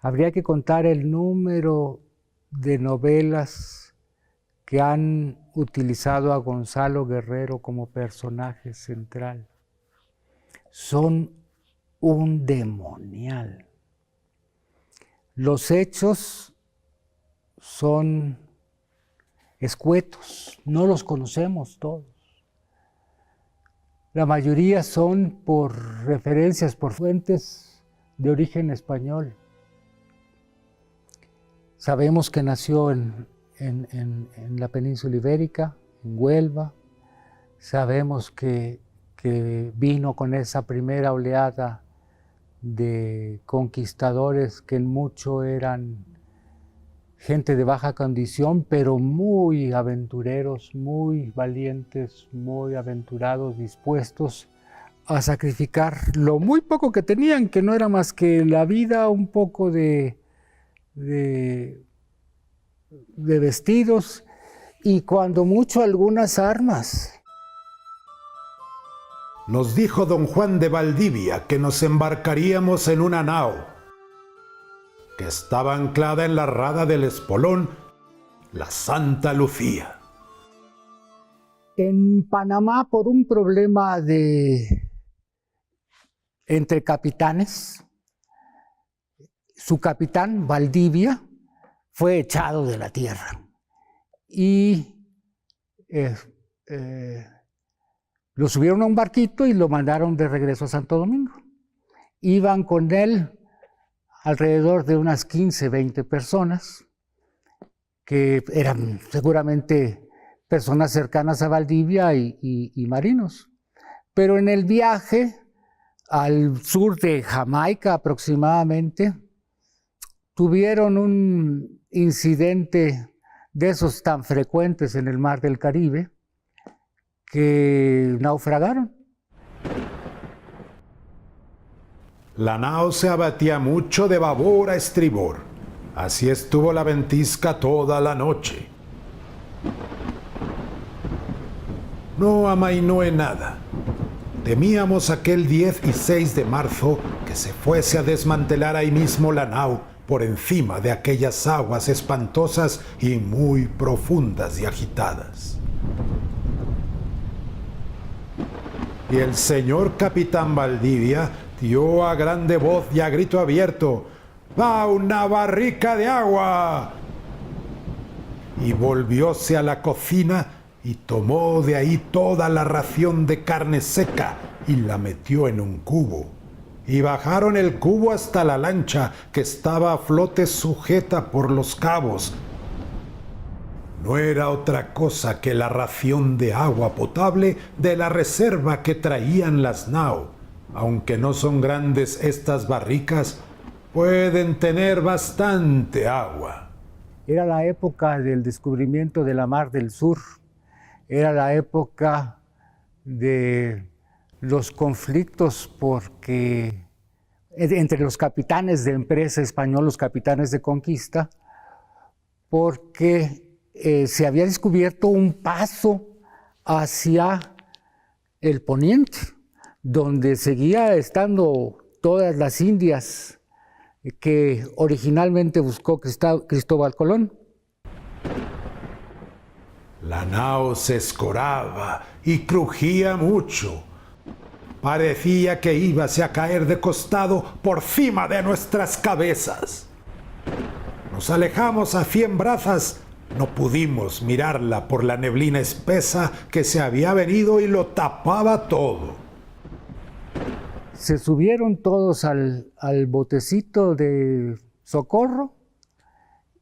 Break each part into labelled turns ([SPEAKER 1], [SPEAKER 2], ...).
[SPEAKER 1] Habría que contar el número de novelas que han utilizado a Gonzalo Guerrero como personaje central. Son un demonial. Los hechos son escuetos, no los conocemos todos. La mayoría son por referencias, por fuentes de origen español. Sabemos que nació en la península ibérica, en Huelva. Sabemos que vino con esa primera oleada de conquistadores que en mucho eran gente de baja condición, pero muy aventureros, muy valientes, muy aventurados, dispuestos a sacrificar lo muy poco que tenían, que no era más que la vida, un poco de vestidos y cuando mucho algunas armas.
[SPEAKER 2] Nos dijo don Juan de Valdivia que nos embarcaríamos en una nao que estaba anclada en la rada del espolón, la Santa Lucía.
[SPEAKER 1] En Panamá, por un problema entre capitanes, su capitán, Valdivia, fue echado de la tierra y lo subieron a un barquito y lo mandaron de regreso a Santo Domingo. Iban con él alrededor de unas 15, 20 personas, que eran seguramente personas cercanas a Valdivia y marinos. Pero en el viaje al sur de Jamaica aproximadamente, tuvieron un incidente de esos tan frecuentes en el mar del Caribe, que naufragaron.
[SPEAKER 2] La nao se abatía mucho de babor a estribor. Así estuvo la ventisca toda la noche. No amainó en nada. Temíamos aquel 10 y 6 de marzo que se fuese a desmantelar ahí mismo la nao por encima de aquellas aguas espantosas y muy profundas y agitadas. Y el señor capitán Valdivia dio a grande voz y a grito abierto: ¡Va una barrica de agua! Y volvióse a la cocina y tomó de ahí toda la ración de carne seca y la metió en un cubo. Y bajaron el cubo hasta la lancha, que estaba a flote sujeta por los cabos. No era otra cosa que la ración de agua potable de la reserva que traían las nao. Aunque no son grandes estas barricas, pueden tener bastante agua.
[SPEAKER 1] Era la época del descubrimiento de la Mar del Sur. Era la época de los conflictos entre los capitanes de empresa español, los capitanes de conquista, porque se había descubierto un paso hacia el poniente, donde seguía estando todas las Indias que originalmente buscó Cristóbal Colón.
[SPEAKER 2] La nao se escoraba y crujía mucho. Parecía que íbase a caer de costado por cima de nuestras cabezas. Nos alejamos a 100 brazas. No pudimos mirarla por la neblina espesa que se había venido y lo tapaba todo.
[SPEAKER 1] Se subieron todos al botecito de socorro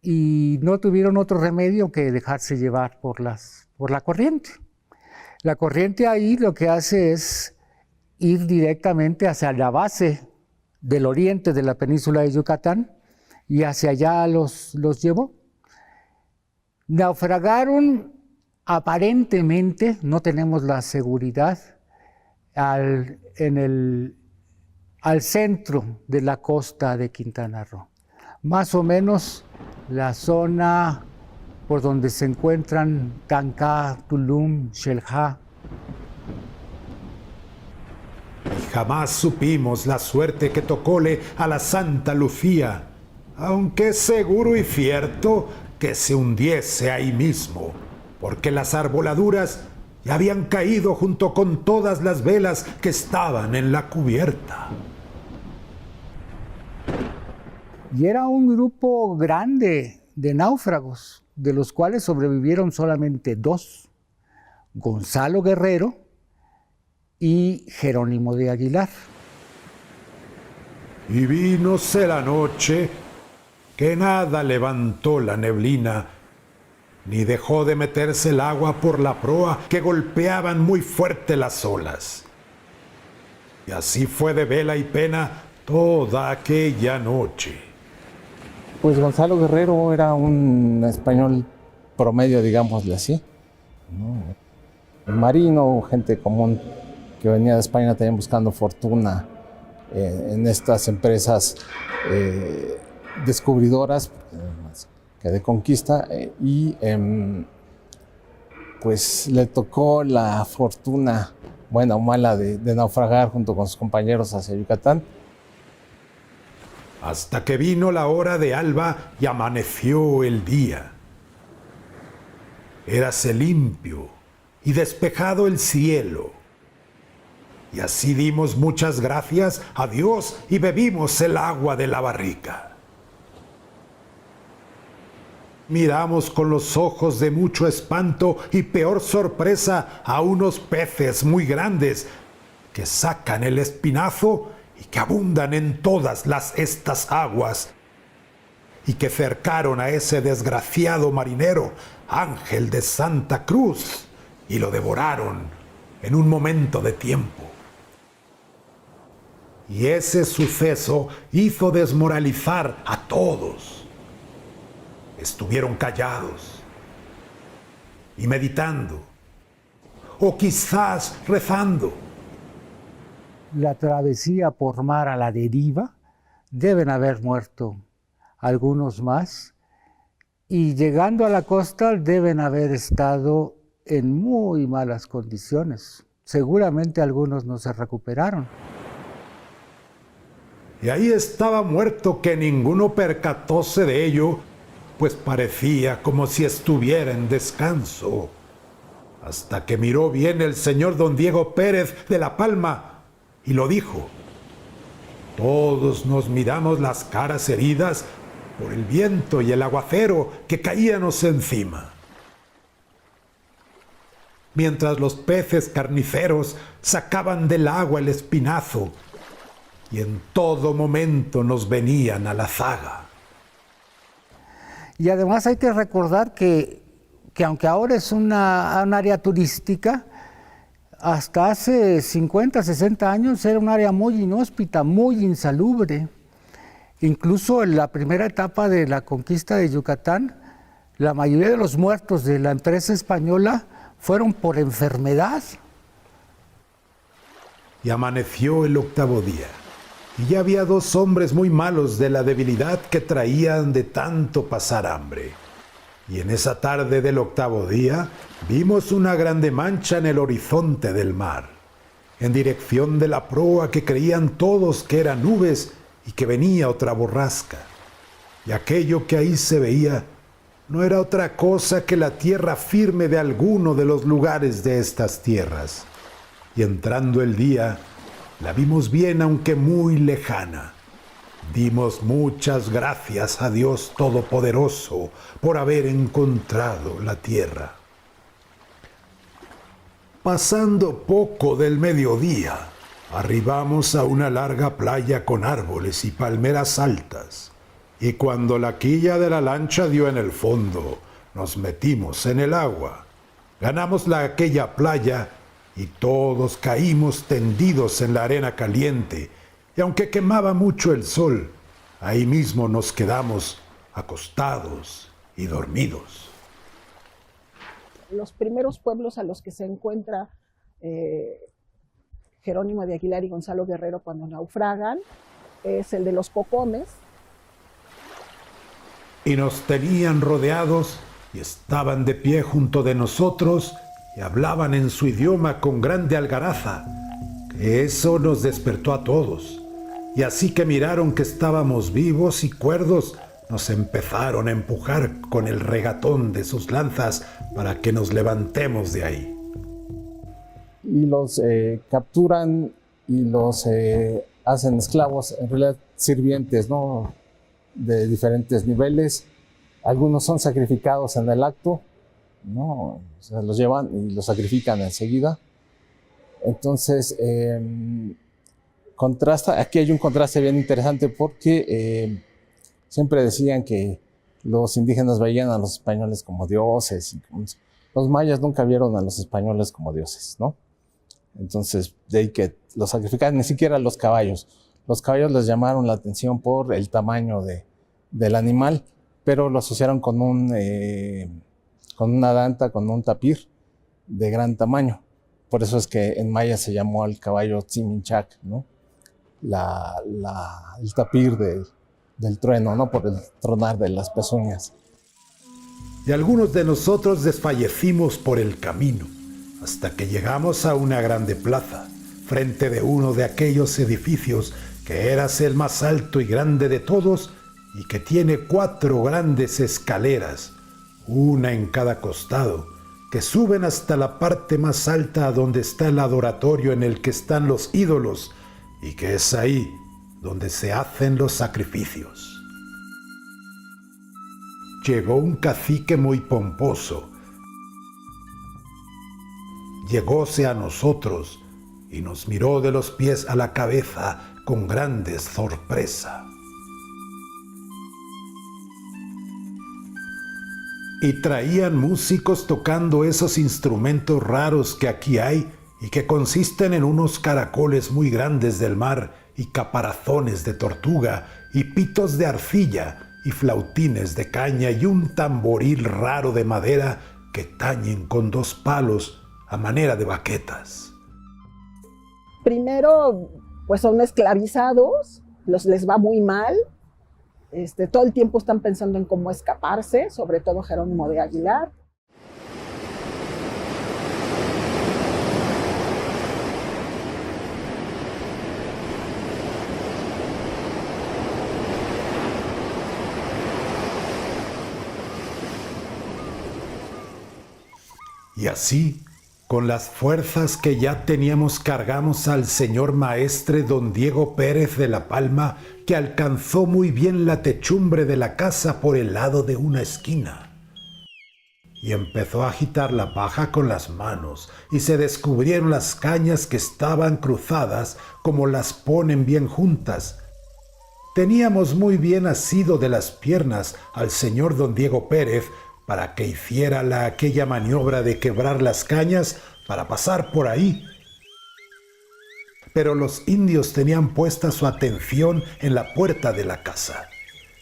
[SPEAKER 1] y no tuvieron otro remedio que dejarse llevar por la corriente. La corriente ahí lo que hace es ir directamente hacia la base del oriente de la península de Yucatán y hacia allá los llevó. Naufragaron aparentemente, no tenemos la seguridad, al centro de la costa de Quintana Roo. Más o menos la zona por donde se encuentran Tancá, Tulum, Xel-Há.
[SPEAKER 2] Y jamás supimos la suerte que tocóle a la Santa Lucía. aunque es seguro y cierto que se hundiese ahí mismo, porque las arboladuras ya habían caído junto con todas las velas que estaban en la cubierta.
[SPEAKER 1] Y era un grupo grande de náufragos, de los cuales sobrevivieron solamente 2, Gonzalo Guerrero y Jerónimo de Aguilar.
[SPEAKER 2] Y vínose la noche, que nada levantó la neblina, ni dejó de meterse el agua por la proa, que golpeaban muy fuerte las olas. Y así fue de vela y pena toda aquella noche.
[SPEAKER 3] Pues Gonzalo Guerrero era un español promedio, digámosle así, ¿no? Marino, gente común que venía de España también buscando fortuna en estas empresas descubridoras que de conquista, y pues le tocó la fortuna, buena o mala, de naufragar junto con sus compañeros hacia Yucatán.
[SPEAKER 2] Hasta que vino la hora de alba y amaneció el día. Érase limpio y despejado el cielo. Y así dimos muchas gracias a Dios y bebimos el agua de la barrica. Miramos con los ojos de mucho espanto y peor sorpresa a unos peces muy grandes que sacan el espinazo y que abundan en todas estas aguas, y que cercaron a ese desgraciado marinero, Ángel de Santa Cruz, y lo devoraron en un momento de tiempo. Y ese suceso hizo desmoralizar a todos. Estuvieron callados y meditando, o quizás rezando.
[SPEAKER 1] La travesía por mar a la deriva, deben haber muerto algunos más, y llegando a la costa deben haber estado en muy malas condiciones. Seguramente algunos no se recuperaron.
[SPEAKER 2] Y ahí estaba muerto, que ninguno percatóse de ello, pues parecía como si estuviera en descanso. Hasta que miró bien el señor don Diego Pérez de la Palma y lo dijo. Todos nos miramos las caras heridas por el viento y el aguacero que caíanos encima. Mientras los peces carniceros sacaban del agua el espinazo y en todo momento nos venían a la zaga.
[SPEAKER 1] Y además hay que recordar que aunque ahora es un área turística, hasta hace 50, 60 años era un área muy inhóspita, muy insalubre. Incluso en la primera etapa de la conquista de Yucatán, la mayoría de los muertos de la empresa española fueron por enfermedad.
[SPEAKER 2] Y amaneció el 8º día, y ya había 2 hombres muy malos de la debilidad que traían de tanto pasar hambre. Y en esa tarde del 8º día vimos una grande mancha en el horizonte del mar, en dirección de la proa, que creían todos que eran nubes y que venía otra borrasca. Y aquello que ahí se veía no era otra cosa que la tierra firme de alguno de los lugares de estas tierras. Y entrando el día, la vimos bien, aunque muy lejana. Dimos muchas gracias a Dios Todopoderoso por haber encontrado la tierra. Pasando poco del mediodía, arribamos a una larga playa con árboles y palmeras altas, y cuando la quilla de la lancha dio en el fondo, nos metimos en el agua, ganamos aquella playa y todos caímos tendidos en la arena caliente, y aunque quemaba mucho el sol, ahí mismo nos quedamos acostados y dormidos.
[SPEAKER 4] Los primeros pueblos a los que se encuentra Jerónimo de Aguilar y Gonzalo Guerrero cuando naufragan es el de los Cocomes.
[SPEAKER 2] Y nos tenían rodeados y estaban de pie junto de nosotros y hablaban en su idioma con grande algaraza, que eso nos despertó a todos. y así que miraron que estábamos vivos y cuerdos, nos empezaron a empujar con el regatón de sus lanzas para que nos levantemos de ahí.
[SPEAKER 3] Y los capturan y los hacen esclavos, en realidad sirvientes, ¿no? De diferentes niveles. Algunos son sacrificados en el acto, ¿no? O sea, los llevan y los sacrifican enseguida. Entonces, aquí hay un contraste bien interesante porque siempre decían que los indígenas veían a los españoles como dioses. Los mayas nunca vieron a los españoles como dioses, ¿no? Entonces, de ahí que los sacrificaban, ni siquiera los caballos. Los caballos les llamaron la atención por el tamaño del animal, pero lo asociaron con una danta, con un tapir de gran tamaño. Por eso es que en maya se llamó al caballo Tziminchac, ¿no? El tapir del trueno, ¿no? Por el tronar de las pezuñas.
[SPEAKER 2] Y algunos de nosotros desfallecimos por el camino, hasta que llegamos a una grande plaza, frente de uno de aquellos edificios que era el más alto y grande de todos y que tiene 4 grandes escaleras, una en cada costado, que suben hasta la parte más alta donde está el adoratorio en el que están los ídolos y que es ahí donde se hacen los sacrificios. Llegó un cacique muy pomposo. Llegóse a nosotros y nos miró de los pies a la cabeza con grande sorpresa. Y traían músicos tocando esos instrumentos raros que aquí hay y que consisten en unos caracoles muy grandes del mar y caparazones de tortuga y pitos de arcilla y flautines de caña y un tamboril raro de madera que tañen con 2 palos a manera de baquetas.
[SPEAKER 4] Primero, pues son esclavizados, les va muy mal, todo el tiempo están pensando en cómo escaparse, sobre todo Jerónimo de Aguilar.
[SPEAKER 2] Y así, con las fuerzas que ya teníamos, cargamos al señor maestre don Diego Pérez de la Palma, que alcanzó muy bien la techumbre de la casa por el lado de una esquina. Y empezó a agitar la paja con las manos, y se descubrieron las cañas que estaban cruzadas como las ponen bien juntas. Teníamos muy bien asido de las piernas al señor don Diego Pérez, para que hiciera aquella maniobra de quebrar las cañas para pasar por ahí. Pero los indios tenían puesta su atención en la puerta de la casa.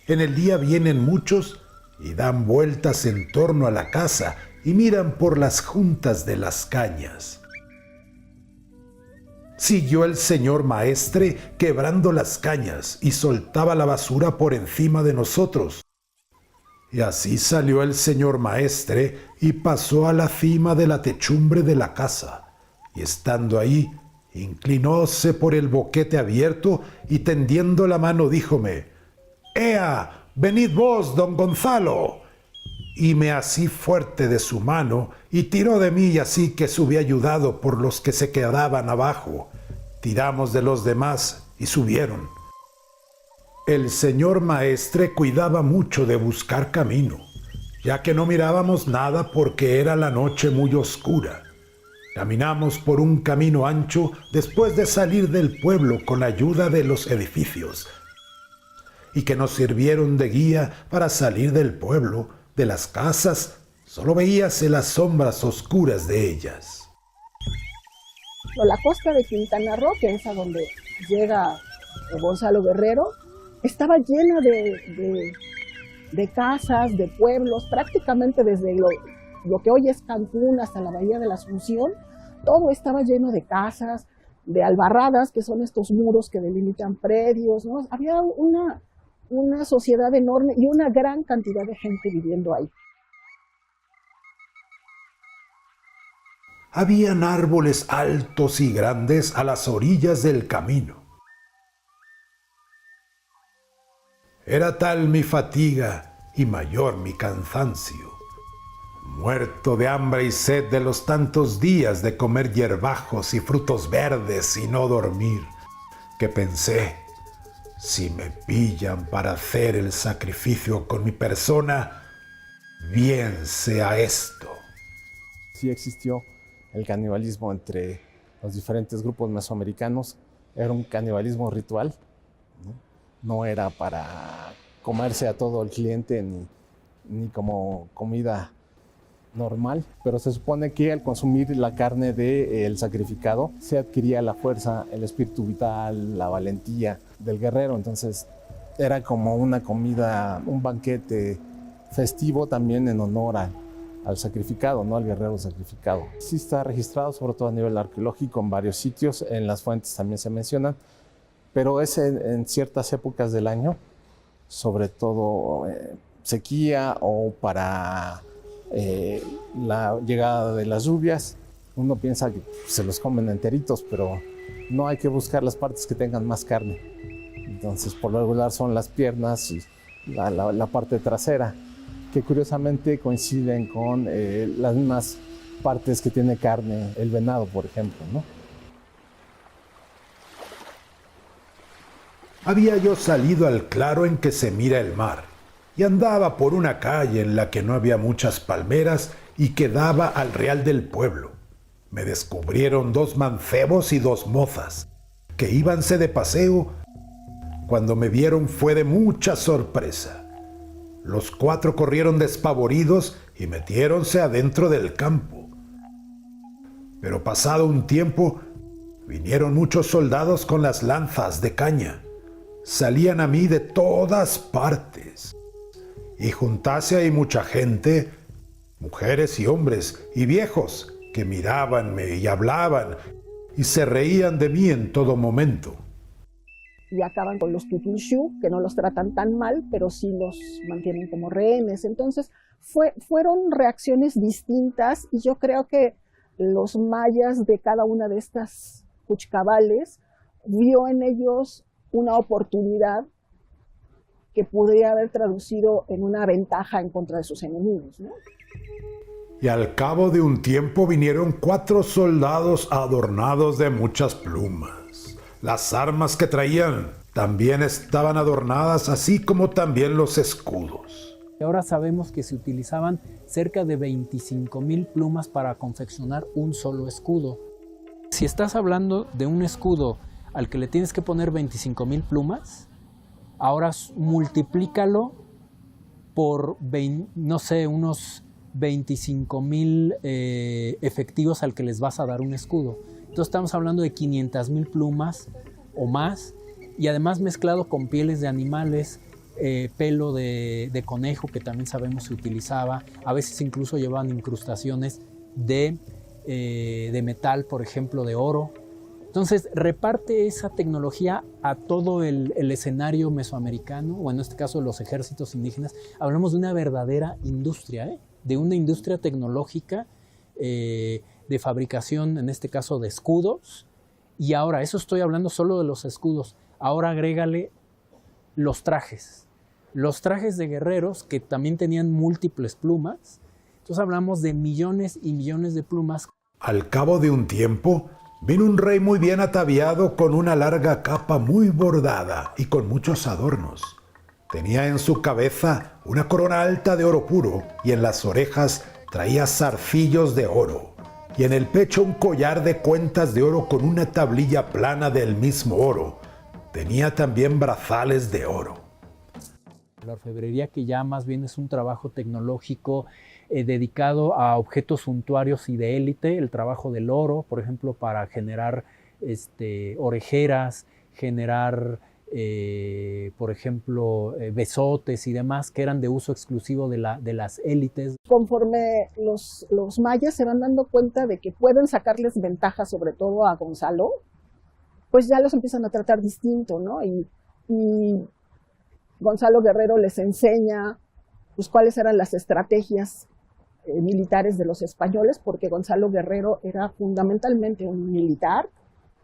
[SPEAKER 2] En el día vienen muchos y dan vueltas en torno a la casa y miran por las juntas de las cañas. Siguió el señor maestre quebrando las cañas y soltaba la basura por encima de nosotros. Y así salió el señor maestre y pasó a la cima de la techumbre de la casa, y estando ahí, inclinóse por el boquete abierto y tendiendo la mano díjome: «¡Ea, venid vos, don Gonzalo!» Y me así fuerte de su mano y tiró de mí, y así que subí ayudado por los que se quedaban abajo. Tiramos de los demás y subieron. El señor maestre cuidaba mucho de buscar camino, ya que no mirábamos nada porque era la noche muy oscura. Caminamos por un camino ancho después de salir del pueblo con ayuda de los edificios, y que nos sirvieron de guía para salir del pueblo. De las casas solo veíase las sombras oscuras de ellas.
[SPEAKER 4] La costa de Quintana Roo, que es a donde llega Gonzalo Guerrero, estaba llena de casas, de pueblos, prácticamente desde lo que hoy es Cancún hasta la Bahía de la Asunción. Todo estaba lleno de casas, de albarradas, que son estos muros que delimitan predios, ¿no? Había una sociedad enorme y una gran cantidad de gente viviendo ahí.
[SPEAKER 2] Habían árboles altos y grandes a las orillas del camino. Era tal mi fatiga y mayor mi cansancio, muerto de hambre y sed de los tantos días de comer hierbajos y frutos verdes y no dormir, que pensé, si me pillan para hacer el sacrificio con mi persona, bien sea esto.
[SPEAKER 3] Sí existió el canibalismo entre los diferentes grupos mesoamericanos. Era un canibalismo ritual, no era para comerse a todo el cliente ni como comida normal, pero se supone que al consumir la carne del sacrificado se adquiría la fuerza, el espíritu vital, la valentía del guerrero. Entonces era como una comida, un banquete festivo también en honor al sacrificado, ¿no? Al guerrero sacrificado. Sí está registrado, sobre todo a nivel arqueológico, en varios sitios, en las fuentes también se mencionan, pero es en ciertas épocas del año, sobre todo sequía o para la llegada de las lluvias. Uno piensa que se los comen enteritos, pero no, hay que buscar las partes que tengan más carne. Entonces, por lo regular son las piernas y la parte trasera, que curiosamente coinciden con las mismas partes que tiene carne el venado, por ejemplo, ¿no?
[SPEAKER 2] Había yo salido al claro en que se mira el mar, y andaba por una calle en la que no había muchas palmeras y que daba al real del pueblo. Me descubrieron 2 mancebos y 2 mozas, que íbanse de paseo. Cuando me vieron fue de mucha sorpresa. Los 4 corrieron despavoridos y metiéronse adentro del campo. Pero pasado un tiempo, vinieron muchos soldados con las lanzas de caña. Salían a mí de todas partes. Y juntase ahí mucha gente, mujeres y hombres y viejos, que mirábanme y hablaban y se reían de mí en todo momento.
[SPEAKER 4] Y acaban con los tutunshu, que no los tratan tan mal, pero sí los mantienen como rehenes. Entonces, fueron reacciones distintas, y yo creo que los mayas de cada una de estas cuchcabales vio en ellos una oportunidad que podría haber traducido en una ventaja en contra de sus enemigos, ¿no?
[SPEAKER 2] Y al cabo de un tiempo vinieron 4 soldados adornados de muchas plumas. Las armas que traían también estaban adornadas, así como también los escudos.
[SPEAKER 5] Ahora sabemos que se utilizaban cerca de 25,000 plumas para confeccionar un solo escudo. Si estás hablando de un escudo al que le tienes que poner 25,000 plumas, ahora multiplícalo por, no sé, unos 25,000 efectivos al que les vas a dar un escudo. Entonces estamos hablando de 500,000 plumas o más, y además mezclado con pieles de animales, pelo de conejo, que también sabemos se utilizaba. A veces incluso llevaban incrustaciones de metal, por ejemplo, de oro. Entonces reparte esa tecnología a todo el escenario mesoamericano, o en este caso los ejércitos indígenas. Hablamos de una verdadera industria, de una industria tecnológica de fabricación, en este caso de escudos. Y ahora, eso estoy hablando solo de los escudos. Ahora agrégale los trajes de guerreros, que también tenían múltiples plumas. Entonces hablamos de millones y millones de plumas.
[SPEAKER 2] Al cabo de un tiempo, vino un rey muy bien ataviado, con una larga capa muy bordada y con muchos adornos. Tenía en su cabeza una corona alta de oro puro, y en las orejas traía zarcillos de oro, y en el pecho un collar de cuentas de oro con una tablilla plana del mismo oro. Tenía también brazales de oro.
[SPEAKER 5] La orfebrería, que ya más bien es un trabajo tecnológico dedicado a objetos suntuarios y de élite, el trabajo del oro, por ejemplo, para generar orejeras, generar, por ejemplo, besotes y demás, que eran de uso exclusivo de las élites.
[SPEAKER 4] Conforme los mayas se van dando cuenta de que pueden sacarles ventaja, sobre todo a Gonzalo, pues ya los empiezan a tratar distinto, ¿no? Y Gonzalo Guerrero les enseña pues cuáles eran las estrategias militares de los españoles, porque Gonzalo Guerrero era fundamentalmente un militar,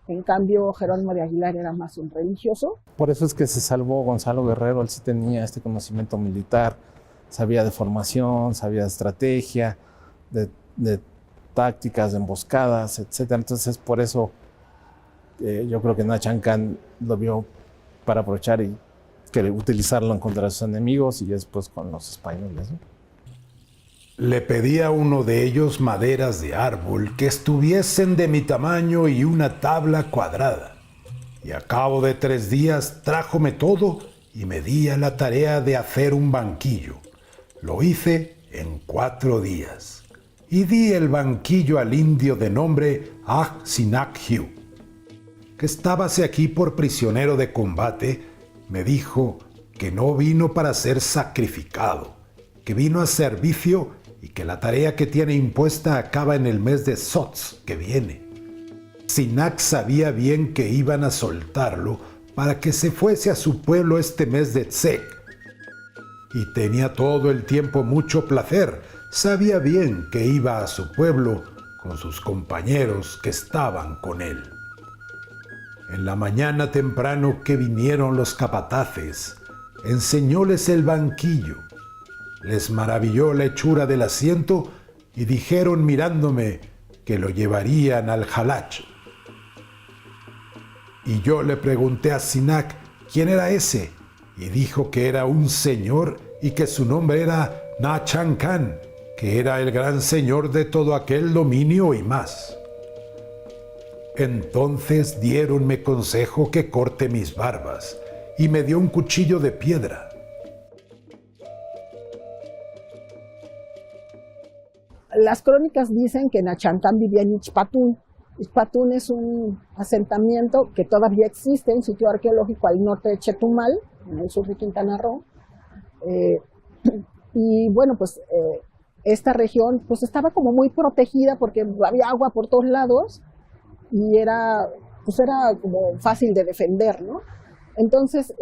[SPEAKER 4] En cambio, Jerónimo de Aguilar era más un religioso.
[SPEAKER 3] Por eso es que se salvó Gonzalo Guerrero. Él sí tenía este conocimiento militar, sabía de formación, sabía de estrategia, de tácticas, de emboscadas, etc. Entonces, por eso yo creo que Na Chan Can lo vio para aprovechar y utilizarlo en contra de sus enemigos y después con los españoles, ¿no?
[SPEAKER 2] Le pedí a uno de ellos maderas de árbol que estuviesen de mi tamaño y una tabla cuadrada. Y a cabo de 3 días trájome todo y me di a la tarea de hacer un banquillo. Lo hice en 4 días. Y di el banquillo al indio de nombre Sinak-Hiu, que estábase aquí por prisionero de combate. Me dijo que no vino para ser sacrificado, que vino a servicio y que la tarea que tiene impuesta acaba en el mes de Sots que viene. Sinak sabía bien que iban a soltarlo para que se fuese a su pueblo este mes de Tsek. Y tenía todo el tiempo mucho placer. Sabía bien que iba a su pueblo con sus compañeros que estaban con él. En la mañana temprano que vinieron los capataces, enseñóles el banquillo. Les maravilló la hechura del asiento y dijeron mirándome que lo llevarían al Halach. Y yo le pregunté a Sinak quién era ese, y dijo que era un señor y que su nombre era Na Chan Can, que era el gran señor de todo aquel dominio y más. Entonces diéronme consejo que corte mis barbas, y me dio un cuchillo de piedra.
[SPEAKER 4] Las crónicas dicen que Na Chan Can vivía en Ixpatún. Ixpatún es un asentamiento que todavía existe, un sitio arqueológico al norte de Chetumal, en el sur de Quintana Roo. Y bueno, pues esta región pues estaba como muy protegida porque había agua por todos lados y era como fácil de defender, ¿no? Entonces,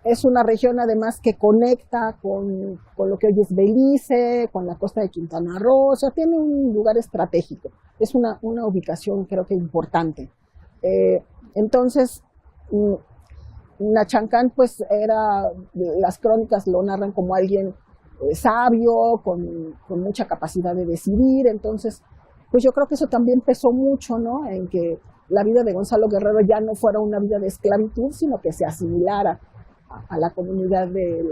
[SPEAKER 4] es una región además que conecta con lo que hoy es Belice, con la costa de Quintana Roo, o sea, tiene un lugar estratégico, es una ubicación creo que importante. Entonces, Na Chan Can pues las crónicas lo narran como alguien sabio, con mucha capacidad de decidir, entonces pues yo creo que eso también pesó mucho, ¿no? En que la vida de Gonzalo Guerrero ya no fuera una vida de esclavitud, sino que se asimilara a la comunidad del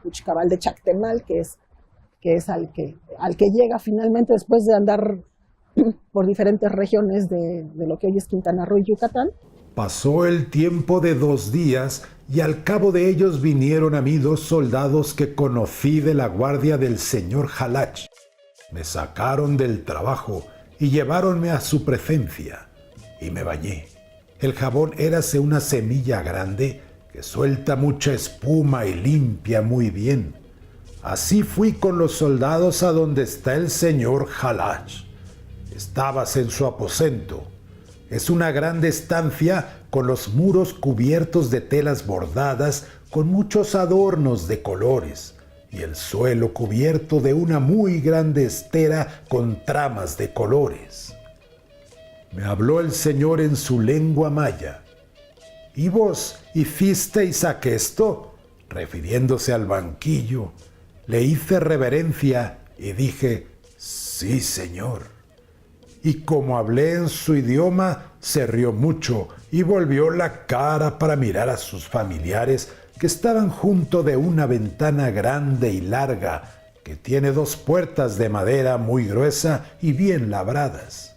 [SPEAKER 4] Cuchicabal de Chactemal, que es al que llega finalmente después de andar por diferentes regiones de lo que hoy es Quintana Roo y Yucatán.
[SPEAKER 2] Pasó el tiempo de 2 días y al cabo de ellos vinieron a mí 2 soldados que conocí de la guardia del señor Halach. Me sacaron del trabajo y lleváronme a su presencia y me bañé. El jabón érase una semilla grande que suelta mucha espuma y limpia muy bien. Así fui con los soldados a donde está el señor Halach. Estábase en su aposento. Es una grande estancia con los muros cubiertos de telas bordadas con muchos adornos de colores y el suelo cubierto de una muy grande estera con tramas de colores. Me habló el señor en su lengua maya. ¿Y vos hicisteis aquesto? Refiriéndose al banquillo. Le hice reverencia y dije, sí, señor. Y como hablé en su idioma, se rió mucho y volvió la cara para mirar a sus familiares que estaban junto de una ventana grande y larga que tiene 2 puertas de madera muy gruesa y bien labradas.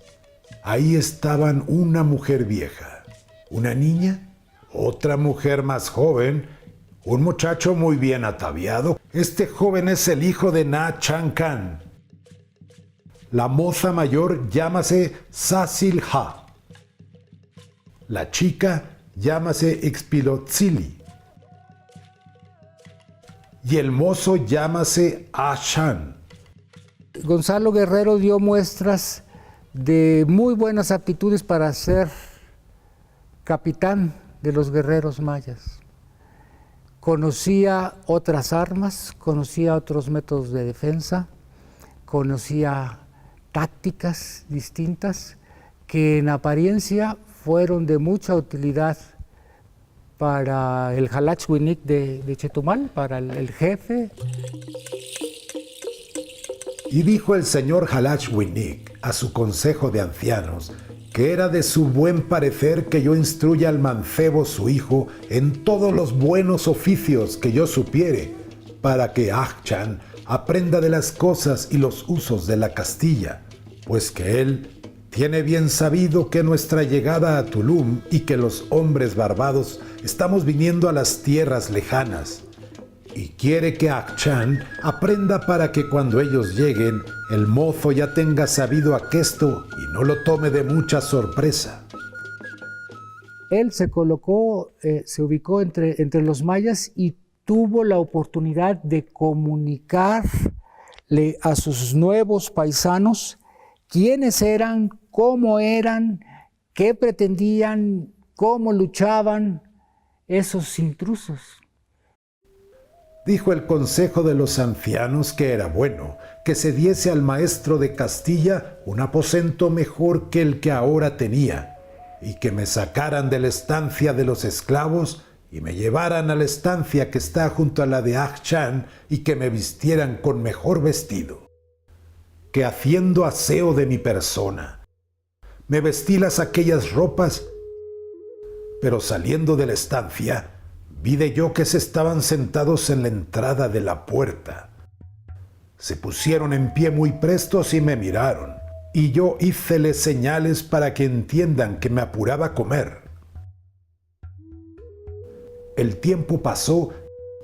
[SPEAKER 2] Ahí estaban una mujer vieja, una niña, otra mujer más joven, un muchacho muy bien ataviado. Este joven es el hijo de Na Chan Can. La moza mayor llámase Sasil Ha. La chica llámase Expilotzili. Y el mozo llámase Ashan.
[SPEAKER 1] Gonzalo Guerrero dio muestras de muy buenas aptitudes para ser capitán de los guerreros mayas. Conocía otras armas, conocía otros métodos de defensa, conocía tácticas distintas que en apariencia fueron de mucha utilidad para el Xalachhuinic de Chetumal, para el jefe.
[SPEAKER 2] Y dijo el señor Xalachhuinic a su consejo de ancianos que era de su buen parecer que yo instruya al mancebo su hijo en todos los buenos oficios que yo supiere, para que Ahchan aprenda de las cosas y los usos de la Castilla, pues que él tiene bien sabido que nuestra llegada a Tulum y que los hombres barbados estamos viniendo a las tierras lejanas, y quiere que Ahchan aprenda para que cuando ellos lleguen, el mozo ya tenga sabido aquesto y no lo tome de mucha sorpresa.
[SPEAKER 1] Él se colocó, se ubicó entre los mayas y tuvo la oportunidad de comunicarle a sus nuevos paisanos quiénes eran, cómo eran, qué pretendían, cómo luchaban esos intrusos.
[SPEAKER 2] Dijo el consejo de los ancianos que era bueno que se diese al maestro de Castilla un aposento mejor que el que ahora tenía, y que me sacaran de la estancia de los esclavos y me llevaran a la estancia que está junto a la de Ahchan y que me vistieran con mejor vestido. Que haciendo aseo de mi persona, me vestí las aquellas ropas, pero saliendo de la estancia, vi de yo que se estaban sentados en la entrada de la puerta. Se pusieron en pie muy prestos y me miraron, y yo híceles señales para que entiendan que me apuraba a comer. El tiempo pasó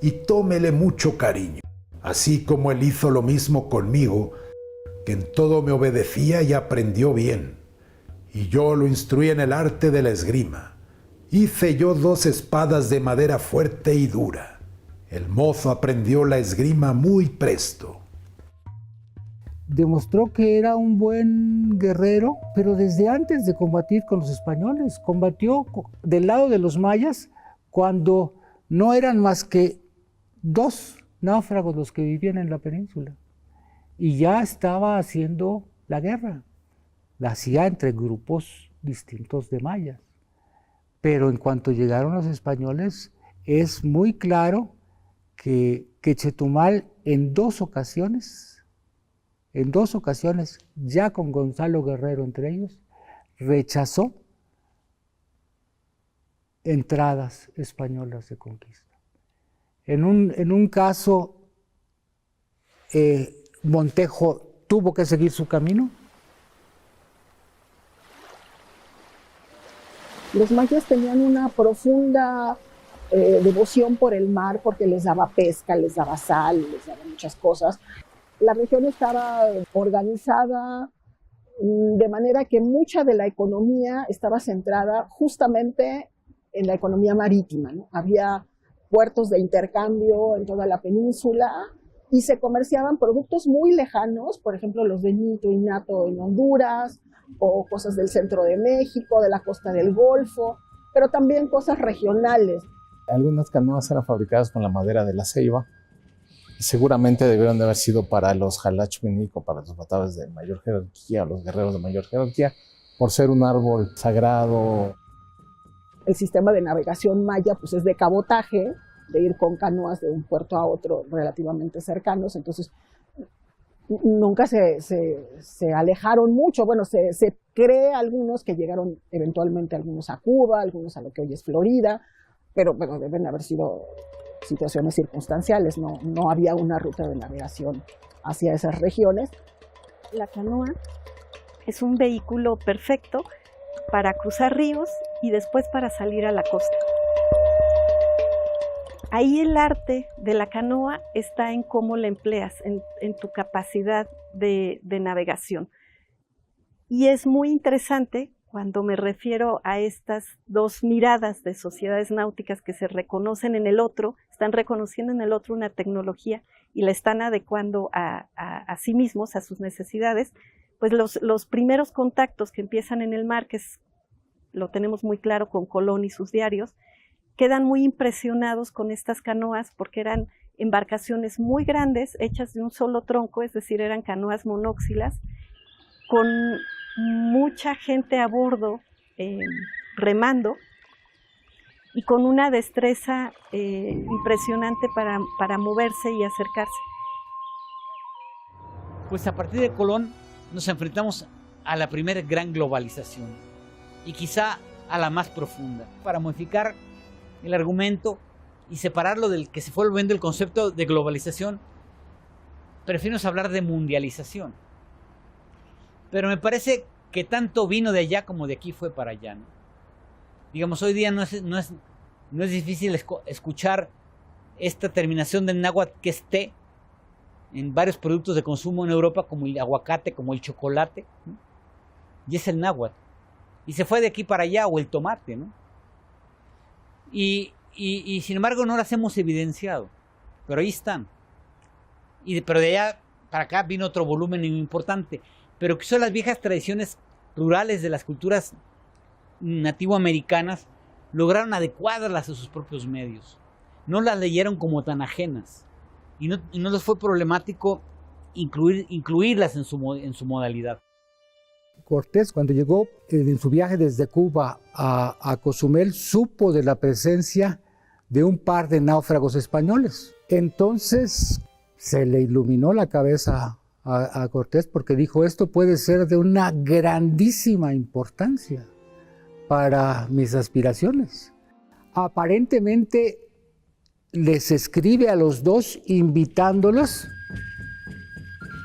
[SPEAKER 2] y tómele mucho cariño, así como él hizo lo mismo conmigo, que en todo me obedecía y aprendió bien, y yo lo instruí en el arte de la esgrima. Hice yo 2 espadas de madera fuerte y dura. El mozo aprendió la esgrima muy presto.
[SPEAKER 1] Demostró que era un buen guerrero, pero desde antes de combatir con los españoles, combatió del lado de los mayas cuando no eran más que 2 náufragos los que vivían en la península. Y ya estaba haciendo la guerra. La hacía entre grupos distintos de mayas. Pero en cuanto llegaron los españoles, es muy claro que Chetumal en dos ocasiones, ya con Gonzalo Guerrero entre ellos, rechazó entradas españolas de conquista. En un caso, Montejo tuvo que seguir su camino.
[SPEAKER 4] Los mayas tenían una profunda devoción por el mar porque les daba pesca, les daba sal, les daba muchas cosas. La región estaba organizada de manera que mucha de la economía estaba centrada justamente en la economía marítima, ¿no? Había puertos de intercambio en toda la península y se comerciaban productos muy lejanos, por ejemplo los de Nito y Nato en Honduras, o cosas del centro de México, de la costa del Golfo, pero también cosas regionales.
[SPEAKER 3] Algunas canoas eran fabricadas con la madera de la ceiba. Seguramente debieron de haber sido para los Xalachhuinic o para los bataves de mayor jerarquía, o los guerreros de mayor jerarquía, por ser un árbol sagrado.
[SPEAKER 4] El sistema de navegación maya pues, es de cabotaje, de ir con canoas de un puerto a otro relativamente cercanos, entonces nunca se alejaron mucho. Bueno, se cree algunos que llegaron eventualmente algunos a Cuba, algunos a lo que hoy es Florida, pero bueno, deben haber sido situaciones circunstanciales, no había una ruta de navegación hacia esas regiones.
[SPEAKER 6] La canoa es un vehículo perfecto para cruzar ríos y después para salir a la costa. Ahí el arte de la canoa está en cómo la empleas, en tu capacidad de navegación. Y es muy interesante cuando me refiero a estas dos miradas de sociedades náuticas que se reconocen en el otro, están reconociendo en el otro una tecnología y la están adecuando a sí mismos, a sus necesidades. Pues los primeros contactos que empiezan en el mar, que lo tenemos muy claro con Colón y sus diarios, quedan muy impresionados con estas canoas porque eran embarcaciones muy grandes, hechas de un solo tronco, es decir, eran canoas monóxilas, con mucha gente a bordo remando y con una destreza impresionante para moverse y acercarse.
[SPEAKER 7] Pues a partir de Colón nos enfrentamos a la primera gran globalización y quizá a la más profunda. Para modificar el argumento y separarlo del que se fue volviendo el concepto de globalización, prefiero hablar de mundialización. Pero me parece que tanto vino de allá como de aquí fue para allá, ¿no? Digamos, hoy día no es difícil escuchar esta terminación del náhuatl que es té en varios productos de consumo en Europa, como el aguacate, como el chocolate, ¿no? Y es el náhuatl. Y se fue de aquí para allá, o el tomate, ¿no? Y sin embargo no las hemos evidenciado, pero ahí están. Pero de allá para acá vino otro volumen importante, pero que son las viejas tradiciones rurales de las culturas nativoamericanas, lograron adecuarlas a sus propios medios. No las leyeron como tan ajenas, y no les fue problemático incluirlas en su modalidad.
[SPEAKER 1] Cortés, cuando llegó en su viaje desde Cuba a Cozumel, supo de la presencia de un par de náufragos españoles. Entonces se le iluminó la cabeza a Cortés, porque dijo: esto puede ser de una grandísima importancia para mis aspiraciones. Aparentemente les escribe a los dos invitándolos.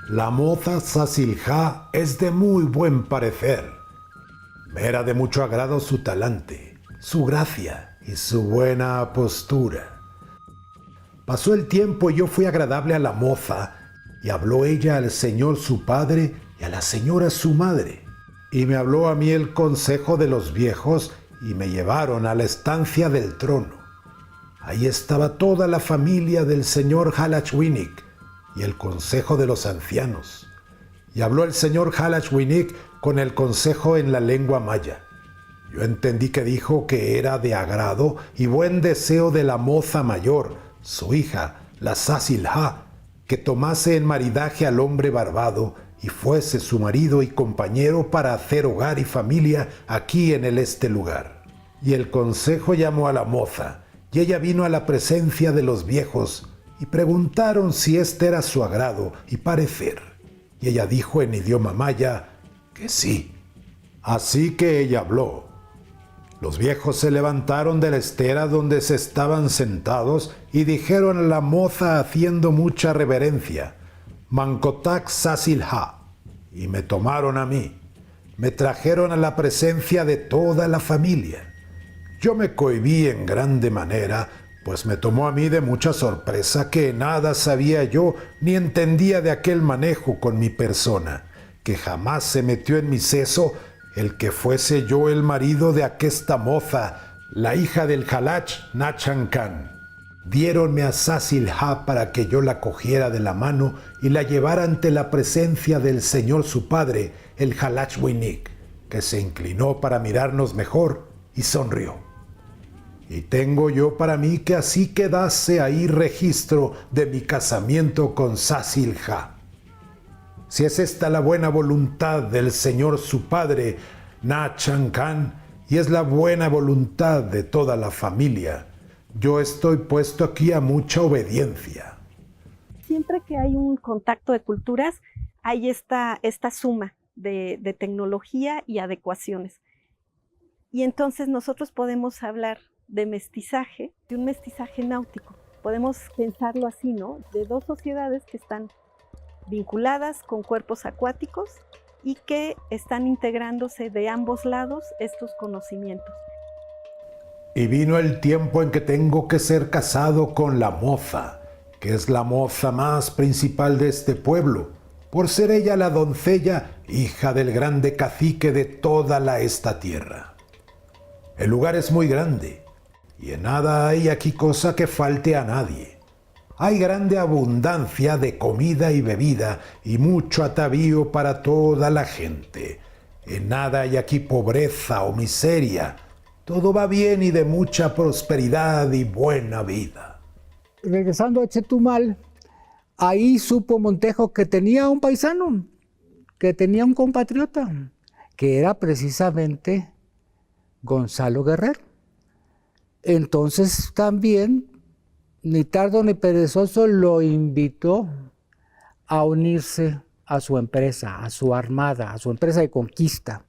[SPEAKER 2] La moza Sasilhá es de muy buen parecer. Me era de mucho agrado su talante, su gracia y su buena postura. Pasó el tiempo y yo fui agradable a la moza, y habló ella al señor su padre y a la señora su madre. Y me habló a mí el consejo de los viejos, y me llevaron a la estancia del trono. Ahí estaba toda la familia del señor Xalachwinic y el consejo de los ancianos. Y habló el señor Xalachwinic con el consejo en la lengua maya. Yo entendí que dijo que era de agrado y buen deseo de la moza mayor, su hija, la Sasilhá, que tomase en maridaje al hombre barbado y fuese su marido y compañero para hacer hogar y familia aquí en este lugar. Y el consejo llamó a la moza, y ella vino a la presencia de los viejos, y preguntaron si este era su agrado y parecer. Y ella dijo en idioma maya que sí. Así que ella habló. Los viejos se levantaron de la estera donde se estaban sentados y dijeron a la moza haciendo mucha reverencia: Mancotac Sasilhá. Y me tomaron a mí. Me trajeron a la presencia de toda la familia. Yo me cohibí en grande manera, pues me tomó a mí de mucha sorpresa que nada sabía yo ni entendía de aquel manejo con mi persona, que jamás se metió en mi seso el que fuese yo el marido de aquesta moza, la hija del Xalach Nachancán. Diéronme a Sasilhá para que yo la cogiera de la mano y la llevara ante la presencia del señor su padre, el Xalachwinic, que se inclinó para mirarnos mejor y sonrió. Y tengo yo para mí que así quedase ahí registro de mi casamiento con Sasilhá. Si es esta la buena voluntad del señor su padre, Nachancán, y es la buena voluntad de toda la familia, yo estoy puesto aquí a mucha obediencia.
[SPEAKER 6] Siempre que hay un contacto de culturas, hay esta suma de tecnología y adecuaciones. Y entonces nosotros podemos hablar de mestizaje, de un mestizaje náutico. Podemos pensarlo así, ¿no? De dos sociedades que están vinculadas con cuerpos acuáticos y que están integrándose de ambos lados estos conocimientos.
[SPEAKER 2] Y vino el tiempo en que tengo que ser casado con la moza, que es la moza más principal de este pueblo, por ser ella la doncella, hija del grande cacique de toda esta tierra. El lugar es muy grande, y en nada hay aquí cosa que falte a nadie. Hay grande abundancia de comida y bebida, y mucho atavío para toda la gente. En nada hay aquí pobreza o miseria. Todo va bien y de mucha prosperidad y buena vida.
[SPEAKER 1] Regresando a Chetumal, ahí supo Montejo que tenía un paisano, que tenía un compatriota, que era precisamente Gonzalo Guerrero. Entonces también, ni tardo ni perezoso, lo invitó a unirse a su empresa, a su armada, a su empresa de conquista.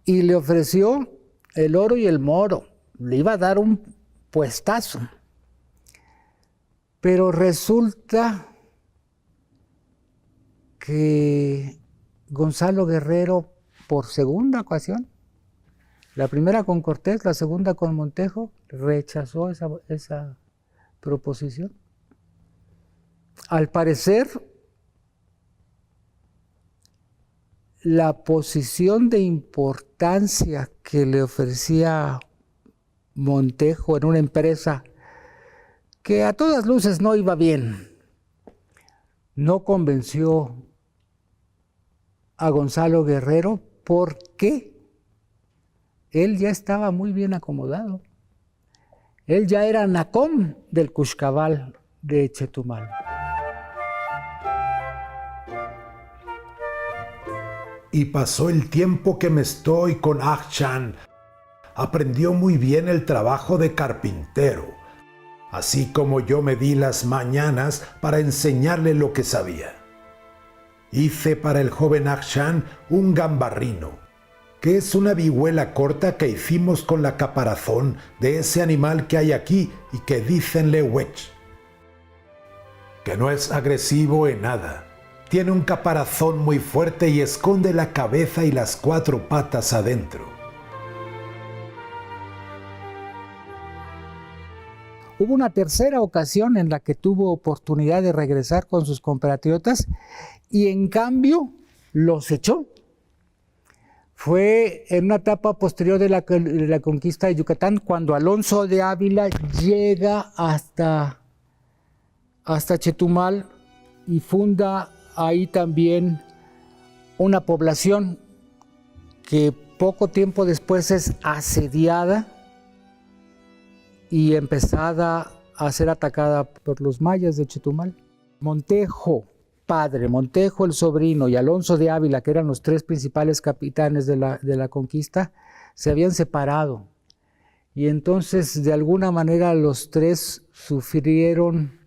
[SPEAKER 1] Y le ofreció el oro y el moro, le iba a dar un puestazo. Pero resulta que Gonzalo Guerrero, por segunda ocasión, la primera con Cortés, la segunda con Montejo, rechazó esa proposición. Al parecer, la posición de importancia que le ofrecía Montejo en una empresa que a todas luces no iba bien, no convenció a Gonzalo Guerrero porque él ya estaba muy bien acomodado. Él ya era Nacón del Cuscaval de Chetumal.
[SPEAKER 2] Y pasó el tiempo que me estoy con Achán. Aprendió muy bien el trabajo de carpintero, así como yo me di las mañanas para enseñarle lo que sabía. Hice para el joven Achán un gambarrino, que es una vihuela corta que hicimos con la caparazón de ese animal que hay aquí y que dicen lewech, que no es agresivo en nada. Tiene un caparazón muy fuerte y esconde la cabeza y las 4 patas adentro.
[SPEAKER 1] Hubo una tercera ocasión en la que tuvo oportunidad de regresar con sus compatriotas y en cambio los echó. Fue en una etapa posterior de la conquista de Yucatán cuando Alonso de Ávila llega hasta Chetumal y funda ahí también una población que poco tiempo después es asediada y empezada a ser atacada por los mayas de Chetumal. Montejo, padre, Montejo el sobrino y Alonso de Ávila, que eran los 3 principales capitanes de la conquista, se habían separado. Y entonces, de alguna manera, los 3 sufrieron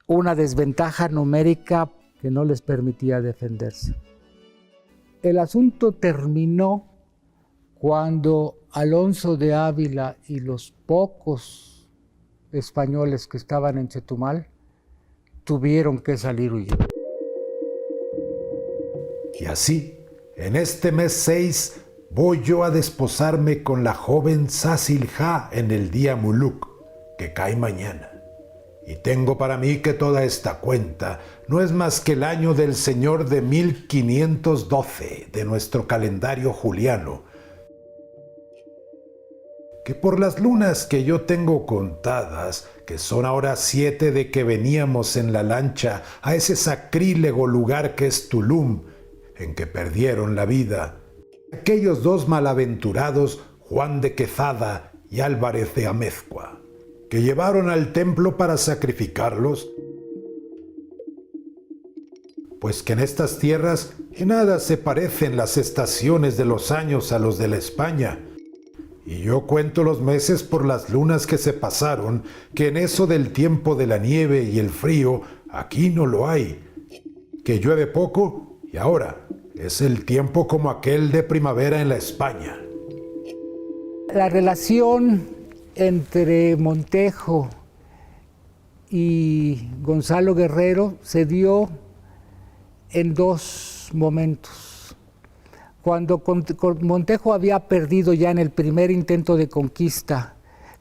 [SPEAKER 1] una desventaja numérica que no les permitía defenderse. El asunto terminó cuando Alonso de Ávila y los pocos españoles que estaban en Chetumal tuvieron que salir huyendo.
[SPEAKER 2] Y así, en este mes 6, voy yo a desposarme con la joven Sasilja en el día Muluk, que cae mañana. Y tengo para mí que toda esta cuenta no es más que el año del Señor de 1512 de nuestro calendario juliano, que por las lunas que yo tengo contadas, que son ahora 7 de que veníamos en la lancha a ese sacrílego lugar que es Tulum, en que perdieron la vida aquellos 2 malaventurados, Juan de Quezada y Álvarez de Amezcua, que llevaron al templo para sacrificarlos, pues que en estas tierras en nada se parecen las estaciones de los años a los de la España, y yo cuento los meses por las lunas que se pasaron, que en eso del tiempo de la nieve y el frío, aquí no lo hay, que llueve poco y ahora es el tiempo como aquel de primavera en la España.
[SPEAKER 1] La relación entre Montejo y Gonzalo Guerrero se dio en 2 momentos. Cuando Montejo había perdido ya en el primer intento de conquista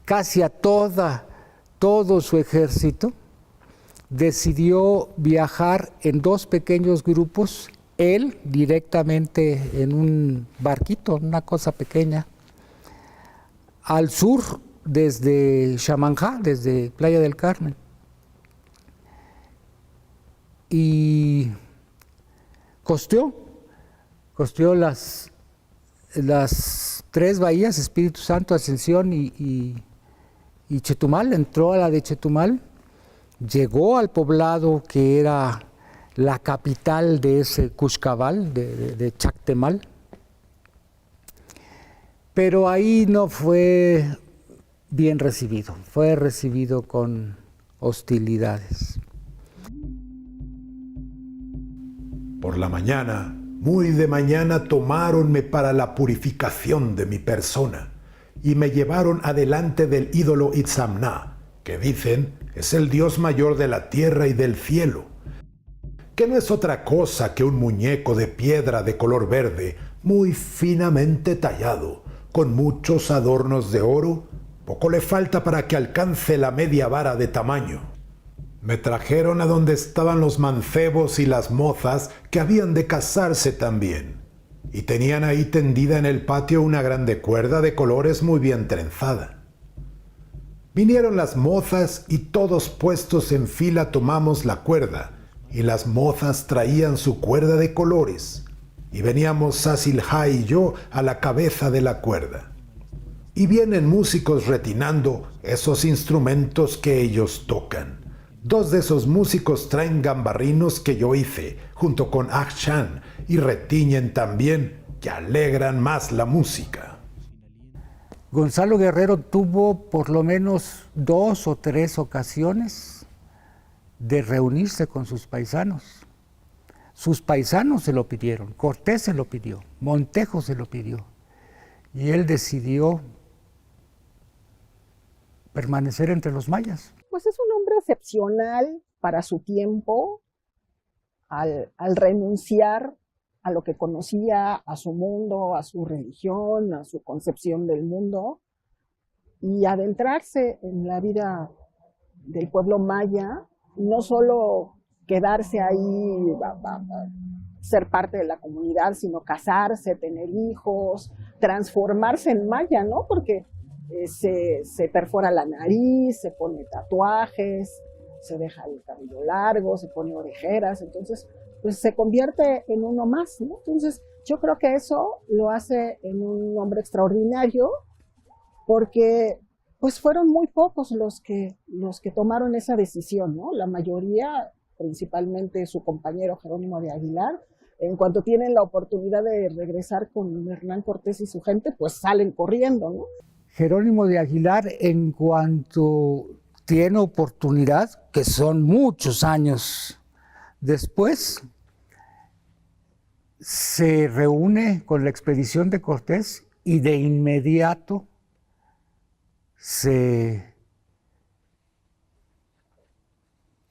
[SPEAKER 1] casi a todo su ejército, decidió viajar en 2 pequeños grupos, él directamente en un barquito, una cosa pequeña, al sur desde Chamanjá, desde Playa del Carmen. Y costeó las 3 bahías, Espíritu Santo, Ascensión y Chetumal. Entró a la de Chetumal, llegó al poblado que era la capital de ese Cuscaval, de Chactemal. Pero ahí no fue bien recibido, fue recibido con hostilidades.
[SPEAKER 2] Por la mañana, muy de mañana, tomáronme para la purificación de mi persona y me llevaron adelante del ídolo Itzamná, que dicen es el dios mayor de la tierra y del cielo, que no es otra cosa que un muñeco de piedra de color verde, muy finamente tallado, con muchos adornos de oro. Poco le falta para que alcance la media vara de tamaño. Me trajeron a donde estaban los mancebos y las mozas que habían de casarse también, y tenían ahí tendida en el patio una grande cuerda de colores muy bien trenzada. Vinieron las mozas y todos puestos en fila tomamos la cuerda, y las mozas traían su cuerda de colores, y veníamos Sasilhá y yo a la cabeza de la cuerda. Y vienen músicos retinando esos instrumentos que ellos tocan. Dos de esos músicos traen gambarrinos que yo hice, junto con Achán, y retiñen también, que alegran más la música.
[SPEAKER 1] Gonzalo Guerrero tuvo por lo menos 2 o 3 ocasiones de reunirse con sus paisanos. Sus paisanos se lo pidieron, Cortés se lo pidió, Montejo se lo pidió, y él decidió permanecer entre los mayas.
[SPEAKER 4] Pues es un hombre excepcional para su tiempo, al renunciar a lo que conocía, a su mundo, a su religión, a su concepción del mundo, y adentrarse en la vida del pueblo maya, no solo quedarse ahí, ser parte de la comunidad, sino casarse, tener hijos, transformarse en maya, ¿no? Porque se perfora la nariz, se pone tatuajes, se deja el cabello largo, se pone orejeras, entonces pues se convierte en uno más, ¿no? Entonces yo creo que eso lo hace en un hombre extraordinario, porque pues fueron muy pocos los que tomaron esa decisión, ¿no? La mayoría, principalmente su compañero Jerónimo de Aguilar, en cuanto tienen la oportunidad de regresar con Hernán Cortés y su gente, pues salen corriendo, ¿no?
[SPEAKER 1] Jerónimo de Aguilar, en cuanto tiene oportunidad, que son muchos años después, se reúne con la expedición de Cortés y de inmediato se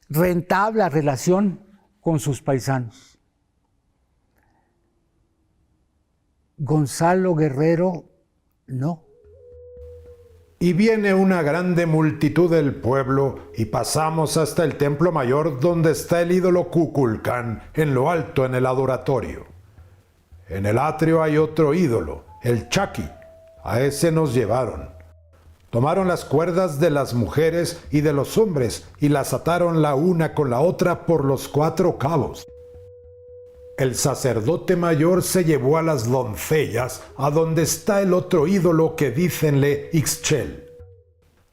[SPEAKER 1] reentabla relación con sus paisanos. Gonzalo Guerrero, no.
[SPEAKER 2] Y viene una grande multitud del pueblo y pasamos hasta el templo mayor donde está el ídolo Cuculcán en lo alto en el adoratorio. En el atrio hay otro ídolo, el Chaqui. A ese nos llevaron. Tomaron las cuerdas de las mujeres y de los hombres y las ataron la una con la otra por los 4 cabos. El sacerdote mayor se llevó a las doncellas a donde está el otro ídolo que dícenle Ixchel.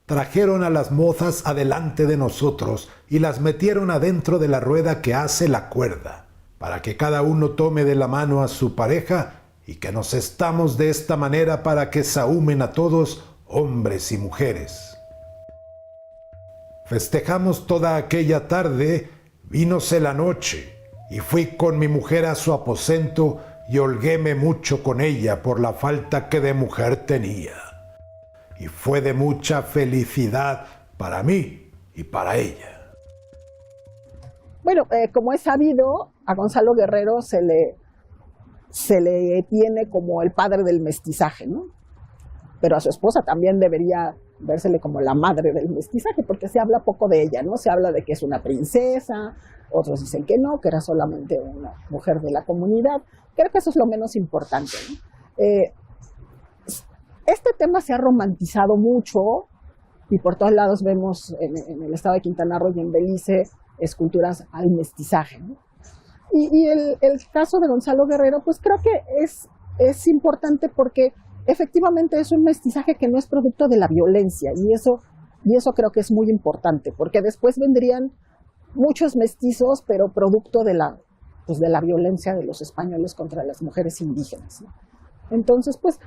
[SPEAKER 2] Trajeron a las mozas adelante de nosotros y las metieron adentro de la rueda que hace la cuerda, para que cada uno tome de la mano a su pareja y que nos estamos de esta manera para que saúmen a todos, hombres y mujeres. Festejamos toda aquella tarde, vínose la noche, y fui con mi mujer a su aposento y holguéme mucho con ella por la falta que de mujer tenía. Y fue de mucha felicidad para mí y para ella.
[SPEAKER 4] Bueno, como es sabido, a Gonzalo Guerrero se le tiene como el padre del mestizaje, ¿no? Pero a su esposa también debería vérsele como la madre del mestizaje, porque se habla poco de ella, ¿no? Se habla de que es una princesa, otros dicen que no, que era solamente una mujer de la comunidad. Creo que eso es lo menos importante, ¿no? Este tema se ha romantizado mucho y por todos lados vemos en el estado de Quintana Roo y en Belice esculturas al mestizaje, ¿no? Y el caso de Gonzalo Guerrero, pues creo que es importante porque efectivamente es un mestizaje que no es producto de la violencia y eso creo que es muy importante, porque después vendrían muchos mestizos, pero producto de la violencia de los españoles contra las mujeres indígenas, ¿no? Entonces, pues,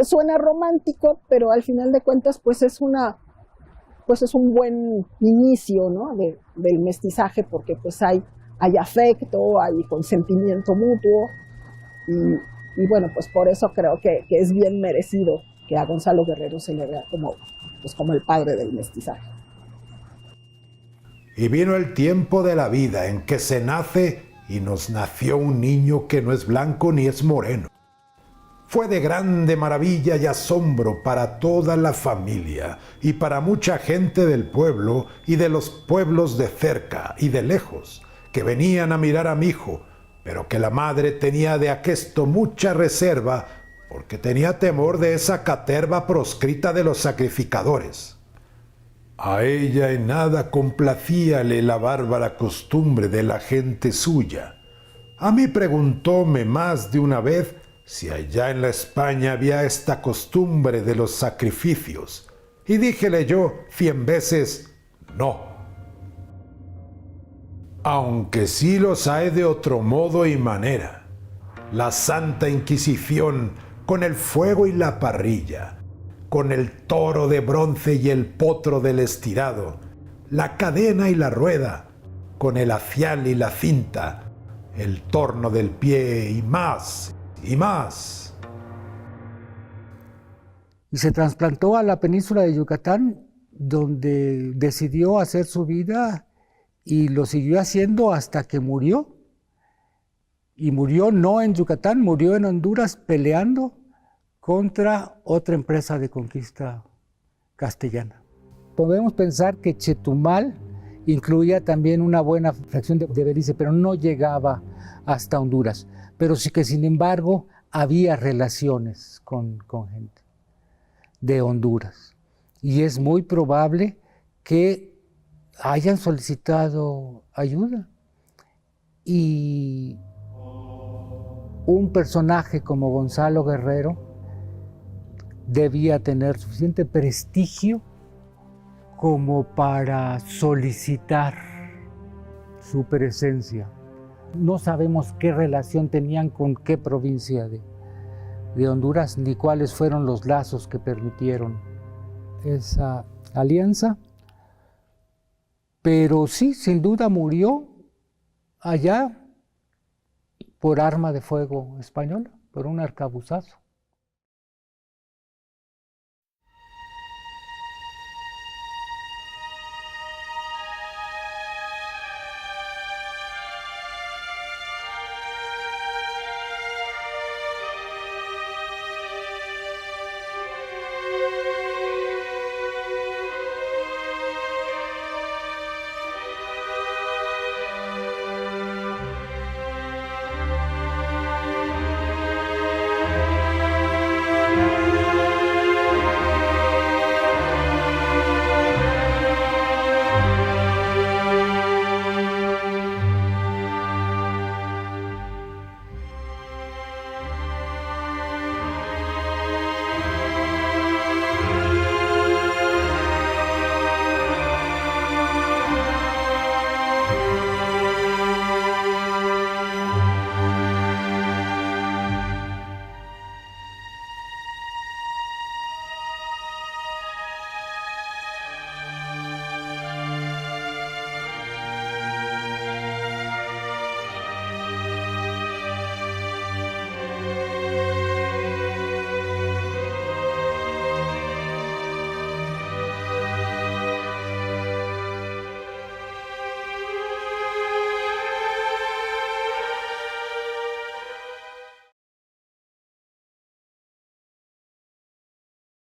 [SPEAKER 4] suena romántico, pero al final de cuentas, pues es un buen inicio, ¿no? del mestizaje, porque pues hay afecto, hay consentimiento mutuo, y bueno, pues por eso creo que es bien merecido que a Gonzalo Guerrero se le vea como el padre del mestizaje.
[SPEAKER 2] Y vino el tiempo de la vida en que se nace y nos nació un niño que no es blanco ni es moreno. Fue de grande maravilla y asombro para toda la familia y para mucha gente del pueblo y de los pueblos de cerca y de lejos, que venían a mirar a mi hijo, pero que la madre tenía de aquesto mucha reserva, porque tenía temor de esa caterva proscrita de los sacrificadores. A ella en nada complacíale la bárbara costumbre de la gente suya. A mí preguntóme más de una vez si allá en la España había esta costumbre de los sacrificios, y díjele yo 100 veces no. Aunque sí los hay de otro modo y manera. La Santa Inquisición, con el fuego y la parrilla, con el toro de bronce y el potro del estirado, la cadena y la rueda, con el acial y la cinta, el torno del pie y más y más.
[SPEAKER 1] Y se trasplantó a la península de Yucatán, donde decidió hacer su vida y lo siguió haciendo hasta que murió. Y murió no en Yucatán, murió en Honduras peleando contra otra empresa de conquista castellana. Podemos pensar que Chetumal incluía también una buena fracción de Belice, pero no llegaba hasta Honduras. Pero sí que, sin embargo, había relaciones con gente de Honduras. Y es muy probable que hayan solicitado ayuda. Y un personaje como Gonzalo Guerrero debía tener suficiente prestigio como para solicitar su presencia. No sabemos qué relación tenían con qué provincia de Honduras, ni cuáles fueron los lazos que permitieron esa alianza, pero sí, sin duda murió allá por arma de fuego española, por un arcabuzazo.